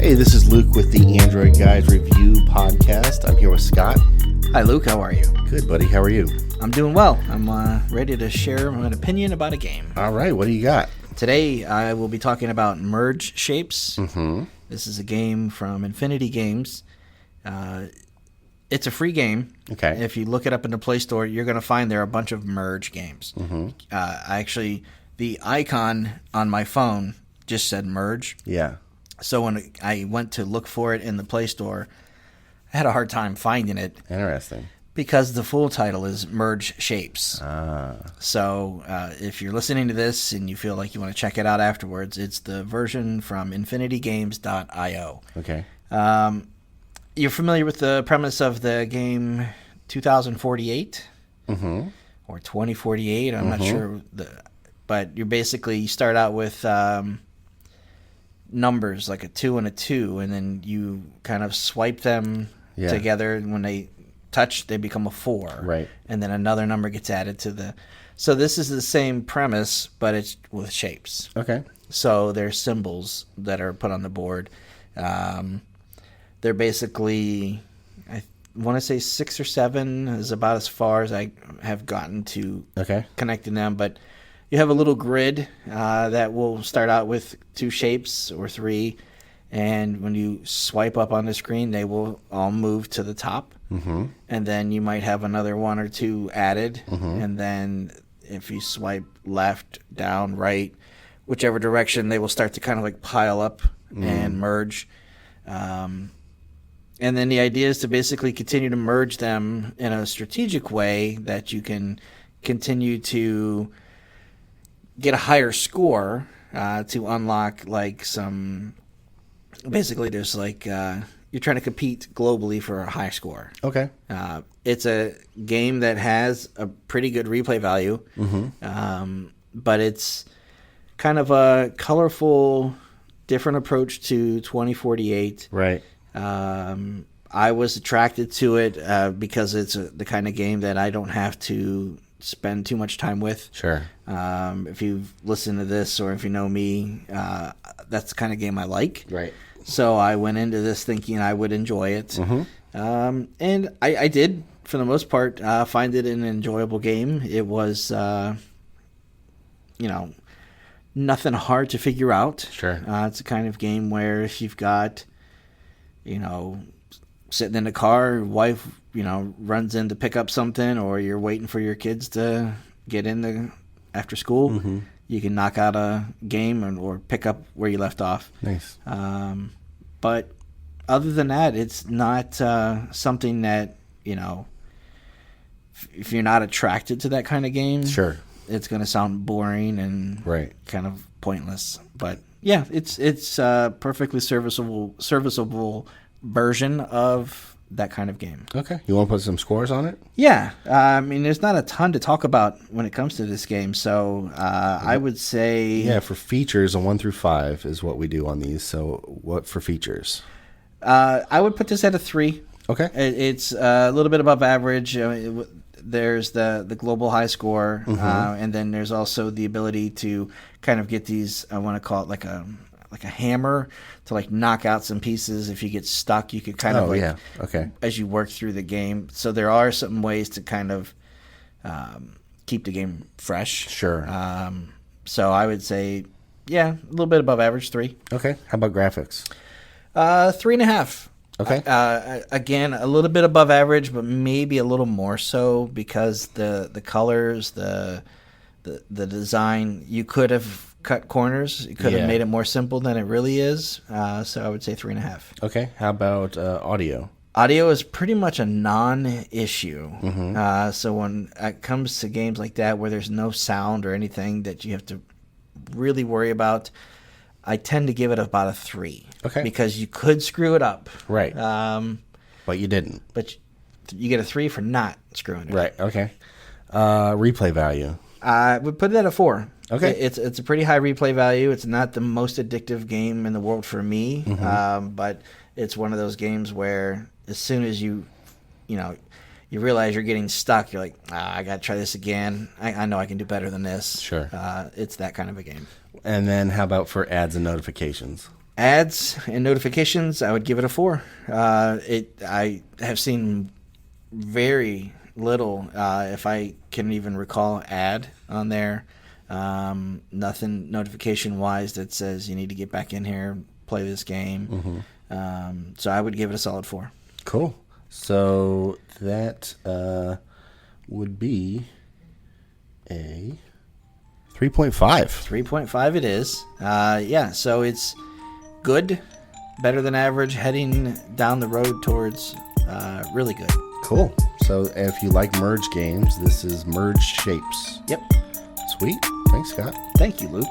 Hey, this is Luke with the Android Guys Review Podcast. I'm here with Scott. Hi, Luke. How are you? Good, buddy. How are you? I'm doing well. I'm ready to share an opinion about a game. All right. What do you got? Today, I will be talking about Merge Shapes. Mm-hmm. This is a game from Infinity Games. It's a free game. Okay. If you look it up in the Play Store, you're going to find there are a bunch of Merge games. Mm-hmm. The icon on my phone just said Merge. Yeah. So when I went to look for it in the Play Store, I had a hard time finding it. Interesting. Because the full title is Merge Shapes. Ah. So if you're listening to this and you feel like you want to check it out afterwards, it's the version from infinitygames.io. Okay. You're familiar with the premise of the game 2048? Mm-hmm. Or 2048? I'm not sure. But you start out with numbers like a 2 and a 2, and then you kind of swipe them together. When they touch, they become a 4. Right. And then another number gets added to the... So this is the same premise, but it's with shapes. Okay. So there's symbols that are put on the board. They're basically, I want to say 6 or 7 is about as far as I have gotten to connecting them. But you have a little grid that will start out with 2 shapes or 3. And when you swipe up on the screen, they will all move to the top. Mm-hmm. And then you might have another 1 or 2 added. Mm-hmm. And then if you swipe left, down, right, whichever direction, they will start to kind of like pile up and merge. And then the idea is to basically continue to merge them in a strategic way that you can continue to get a higher score to unlock like some... Basically, there's like you're trying to compete globally for a high score. Okay. It's a game that has a pretty good replay value, but it's kind of a colorful, different approach to 2048. Right. I was attracted to it because it's the kind of game that I don't have to spend too much time with. Sure. If you've listened to this or if you know me, that's the kind of game I like. Right. So I went into this thinking I would enjoy it. Mm-hmm. And I did, for the most part, find it an enjoyable game. It was, nothing hard to figure out. Sure. It's a kind of game where if you've got, sitting in the car, wife, runs in to pick up something, or you're waiting for your kids to get in after school, you can knock out a game or pick up where you left off. Nice. But other than that, it's not something that, if you're not attracted to that kind of game, Sure. it's going to sound boring and kind of pointless. But yeah, it's a perfectly serviceable version of that kind of game. Okay. You want to put some scores on it? Yeah. There's not a ton to talk about when it comes to this game. So I would say... Yeah, for features, a 1 through 5 is what we do on these. So what for features? I would put this at a 3. Okay. It's a little bit above average. There's the global high score, and then there's also the ability to kind of get these, I want to call it like a hammer to like knock out some pieces. If you get stuck, you could kind of as you work through the game. So there are some ways to kind of keep the game fresh. Sure. So I would say, a little bit above average, 3. Okay. How about graphics? 3.5. Okay. Again, a little bit above average, but maybe a little more so because the colors, the design, you could have cut corners. You could have made it more simple than it really is. So I would say 3.5. Okay. How about audio? Audio is pretty much a non-issue. So when it comes to games like that where there's no sound or anything that you have to really worry about, I tend to give it about a 3. Okay. Because you could screw it up. Right. But you didn't. But you get a 3 for not screwing it up. Right. Okay. Replay value? I would put it at a 4. Okay. It's a pretty high replay value. It's not the most addictive game in the world for me, but it's one of those games where as soon as you realize you're getting stuck, you're like, I got to try this again. I know I can do better than this. Sure. It's that kind of a game. And then how about for ads and notifications? Ads and notifications, I would give it a 4. I have seen very little, if I can even recall, ad on there. Nothing notification wise that says you need to get back in here, play this game. So I would give it a solid 4. Cool. So that would be a 3.5. 3.5 it is. Yeah, so it's good, better than average, heading down the road towards really good. Cool. So if you like merge games, this is Merge Shapes. Yep. Sweet. Thanks, Scott. Thank you, Luke.